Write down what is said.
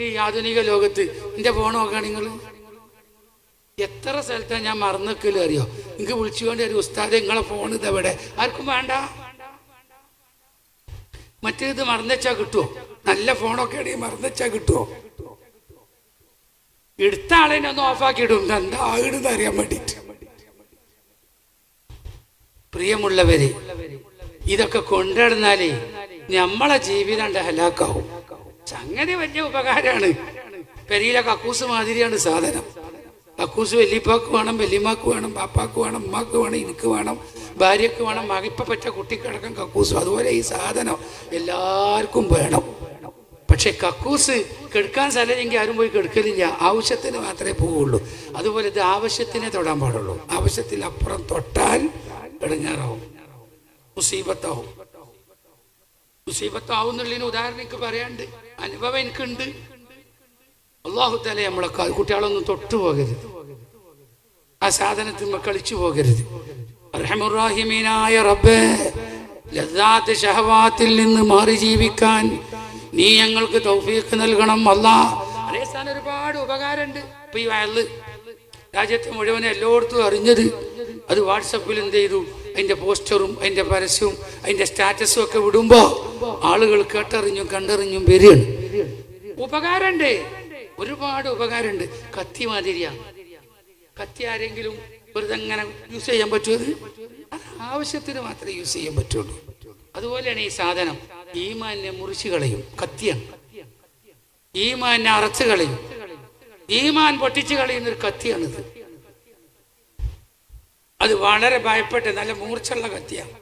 ഈ ആധുനിക ലോകത്ത് എൻ്റെ ഫോൺ നോക്കുകയാണ് നിങ്ങൾ. എത്ര സ്ഥലത്താണ് ഞാൻ മറന്നു വെക്കലും അറിയോ? നിങ്ങൾക്ക് വിളിച്ചുകൊണ്ട് ഒരു ഉസ്താദ് നിങ്ങളെ ഫോൺ ഇതെവിടെ, ആർക്കും വേണ്ട. മറ്റേത് മറന്നുവെച്ചാൽ കിട്ടുമോ? നല്ല ഫോണൊക്കെ ആണെങ്കിൽ മറന്നുവെച്ചാൽ കിട്ടുമോ? എടുത്ത ആളെന്നെ ഒന്ന് ഓഫാക്കി ഇടും, എന്താ ആകിടുന്ന് അറിയാൻ വേണ്ടിയിട്ട്. പ്രിയമുള്ളവര്, ഇതൊക്കെ കൊണ്ടുനടന്നാലേ നമ്മളെ ജീവിതം ഹലാക്കാവും. സംഗതി വലിയ ഉപകാരമാണ്. പെരിയിലെ കക്കൂസ് മാതിരിയാണ് സാധനം. കക്കൂസ് വല്യപ്പാക്ക് വേണം, വല്യമാക്ക് വേണം, പാപ്പാക്ക് വേണം, ഉമ്മാക്ക് വേണം, എനിക്ക് വേണം, ഭാര്യക്ക് വേണം, മകിപ്പ പറ്റ കുട്ടിക്കടക്കം കക്കൂസും. അതുപോലെ ഈ സാധനം എല്ലാവർക്കും വേണം. പക്ഷെ കക്കൂസ് കെടുക്കാൻ സ്ഥലമെങ്കിൽ ആരും പോയി കെടുക്കലില്ല, ആവശ്യത്തിന് മാത്രമേ പോവുള്ളൂ. അതുപോലെ ഇത് ആവശ്യത്തിനെ തൊടാൻ പാടുള്ളൂ. ആവശ്യത്തിനപ്പുറം തൊട്ടാൽ ഇടങ്ങാറാവും, മുസീബത്താവും. മുസീബത്താവും എന്നുള്ളതിന് ഉദാഹരണം എനിക്ക് പറയാണ്ട്, അനുഭവം എനിക്കുണ്ട്. അല്ലാഹു തആല നമ്മളെ കുട്ടികളൊന്നും തൊട്ടു പോകരുത്, ആ സാധനത്തിൽ കളിച്ചു പോകരുത്. അർഹമുർറഹീമീനായ റബ്ബേ, ലദ്ദാത്ത് ശഹവാത്തിൽ നിന്ന് മാറി ജീവിക്കാൻ നീ ഞങ്ങൾക്ക് തൗഫീഖ് നൽകണം അല്ലാഹ്. അതേസ്ഥാനം ഒരുപാട് ഉപകാരമുണ്ട്. ഇപ്പൊ ഈ വയല് രാജ്യത്തെ മുഴുവൻ എല്ലായിടത്തും അറിഞ്ഞത്, അത് വാട്സപ്പിൽ എന്ത് ചെയ്തു, അതിന്റെ പോസ്റ്ററും അതിന്റെ പരസ്യവും അതിന്റെ സ്റ്റാറ്റസും ഒക്കെ വിടുമ്പോ ആളുകൾ കേട്ടറിഞ്ഞും കണ്ടറിഞ്ഞും വരികയാണ്. ഉപകാരമുണ്ട്, ഒരുപാട് ഉപകാരമുണ്ട്. കത്തി മാതിരിയാണ്. കത്തി ആരെങ്കിലും വെറുതെ അങ്ങനെ യൂസ് ചെയ്യാൻ പറ്റുമത്? അത് ആവശ്യത്തിന് മാത്രമേ യൂസ് ചെയ്യാൻ പറ്റുള്ളൂ. അതുപോലെയാണ് ഈ സാധനം. ഈമാനെ മുറിച്ചു കളയും, കത്തിയാണ്. ഈമാനെ അറച്ചു കളയും, ഈമാൻ പൊട്ടിച്ചു കളയുന്നൊരു കത്തിയാണിത്. അത് വളരെ ഭയപ്പെട്ട് നല്ല മൂർച്ചുള്ള കത്തിയാണ്.